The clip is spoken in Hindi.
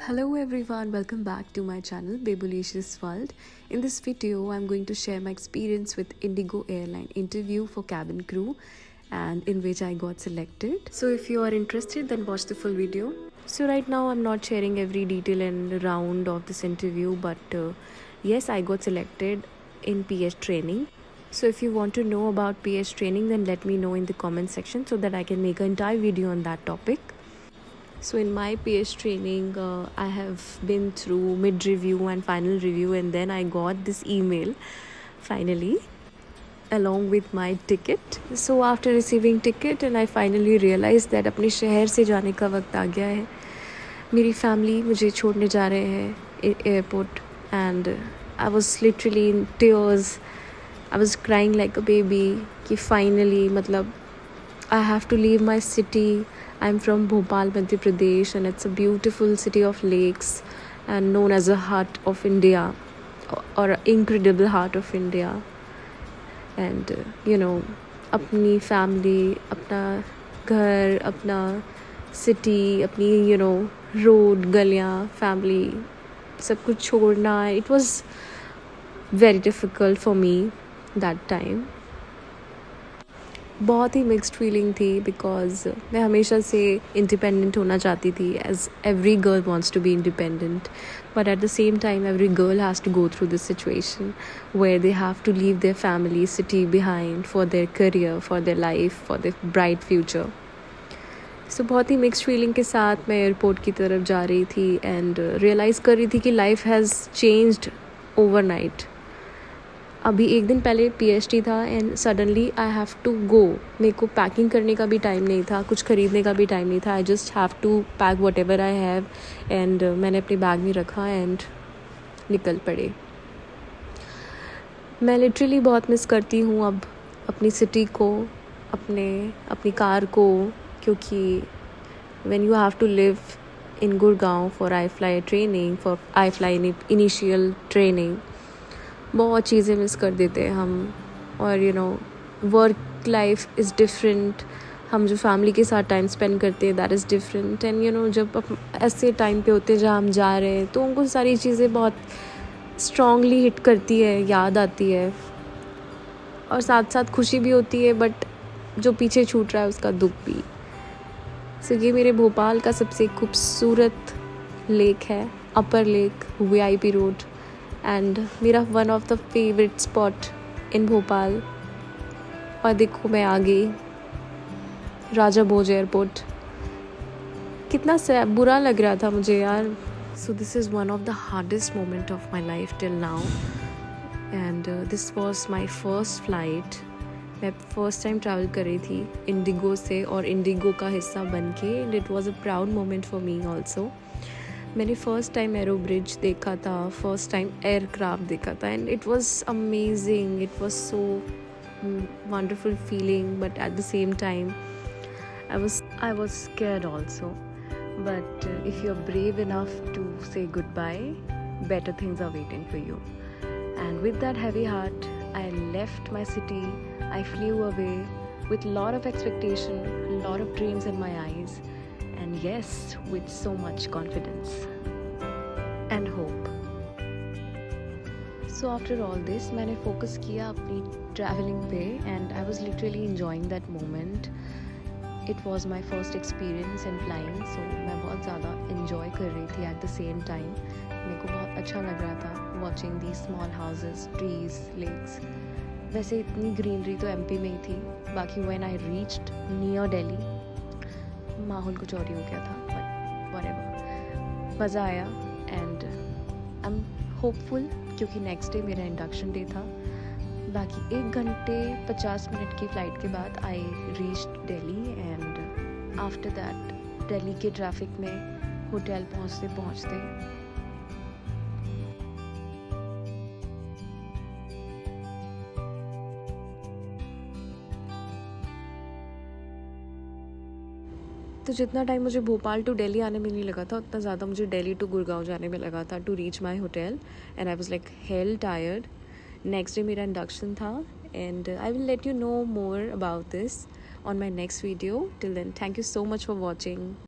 Hello everyone, welcome back to my channel Babulicious World. In this video, I'm going to share my experience with IndiGo airline interview for cabin crew and in which I got selected. So if you are interested, then watch the full video. So right now I'm not sharing every detail and round of this interview, but yes, I got selected in PS training. So if you want to know about PS training, then let me know in the comment section so that I can make an entire video on that topic. So in my PS training, I have been through mid-review and final review, and then I got this email finally along with my ticket. So after receiving ticket, and I finally realized that अपने शहर से जाने का वक्त आ गया है. मेरी family मुझे छोड़ने जा रहे हैं airport, and I was literally in tears. I was crying like a baby कि finally मतलब I have to leave my city. I'm from Bhopal, Madhya Pradesh, and it's a beautiful city of lakes and known as a heart of India or incredible heart of India. And अपनी family, अपना घर, अपना city, अपनी road, गलियाँ, family, सब कुछ छोड़ना. It was very difficult for me that time. बहुत ही मिक्स्ड फीलिंग थी बिकॉज मैं हमेशा से इंडिपेंडेंट होना चाहती थी, as every girl wants to be independent, but at the same time every girl has to go through this situation where they have to leave their family city behind for their career, for their life, for their bright future. So बहुत ही मिक्स्ड फीलिंग के साथ मैं एयरपोर्ट की तरफ जा रही थी एंड रियलाइज़ कर रही थी कि लाइफ हैज़ चेंज्ड ओवरनाइट. अभी एक दिन पहले PST था and suddenly I have to go. मेरे को पैकिंग करने का भी टाइम नहीं था, कुछ ख़रीदने का भी टाइम नहीं था. I just have to pack whatever I have and मैंने अपने बैग में रखा एंड निकल पड़े. मैं लिटरली बहुत मिस करती हूँ अब अपनी सिटी को, अपनी कार को, क्योंकि when you have to live in Gurgaon for I fly training, for I fly initial training, बहुत चीज़ें मिस कर देते हैं हम. और वर्क लाइफ इज़ डिफरेंट. हम जो फैमिली के साथ टाइम स्पेंड करते हैं दैट इज़ डिफरेंट. एंड जब ऐसे टाइम पे होते हैं जहाँ हम जा रहे हैं तो उनको सारी चीज़ें बहुत स्ट्रांगली हिट करती है, याद आती है, और साथ साथ खुशी भी होती है, बट जो पीछे छूट रहा है उसका दुख भी. सो ये मेरे भोपाल का सबसे खूबसूरत लेक है, upper lake, VIP road, and मेरा one of the favourite spot in Bhopal. और देखो मैं आ गई राजा भोज एयरपोर्ट. कितना बुरा लग रहा था मुझे यार. So this is one of the hardest moment of my life till now, and this was my first flight. मैं फर्स्ट टाइम ट्रैवल कर रही थी इंडिगो से और इंडिगो का हिस्सा बन के, and it was a proud moment for me also. मैंने फ़र्स्ट टाइम एरो ब्रिज देखा था, फर्स्ट टाइम एयरक्राफ्ट देखा था, and it was amazing. It was so wonderful feeling, but at the same time I was scared also. But if you're brave enough to say goodbye, better things are waiting for you. And with that heavy heart, I left my city. I flew away with a lot of expectation, a lot of dreams in my eyes. And yes, with so much confidence and hope. So after all this, मैंने focus किया अपनी traveling पे, and I was literally enjoying that moment. It was my first experience in flying, so मैं बहुत ज़्यादा enjoy कर रही थी at the same time. मेरे को बहुत अच्छा लग रहा था watching these small houses, trees, lakes. वैसे इतनी greenery तो MP में ही थी. बाकी when I reached near Delhi, माहौल कुछ और ही हो गया था, बट व्हाटएवर, मज़ा आया. एंड आई एम होपफुल क्योंकि नेक्स्ट डे मेरा इंडक्शन डे था. बाकी 1 घंटे 50 मिनट की फ़्लाइट के बाद I reached Delhi, and after that Delhi के ट्रैफिक में होटल पहुँचते तो जितना टाइम मुझे भोपाल टू दिल्ली आने में नहीं लगा था, उतना ज़्यादा मुझे दिल्ली टू गुड़गांव जाने में लगा था to reach my hotel. And I was like hell tired. Next day मेरा इंडक्शन था, and I will let you know more about this on my next video. Till then, thank you so much for watching.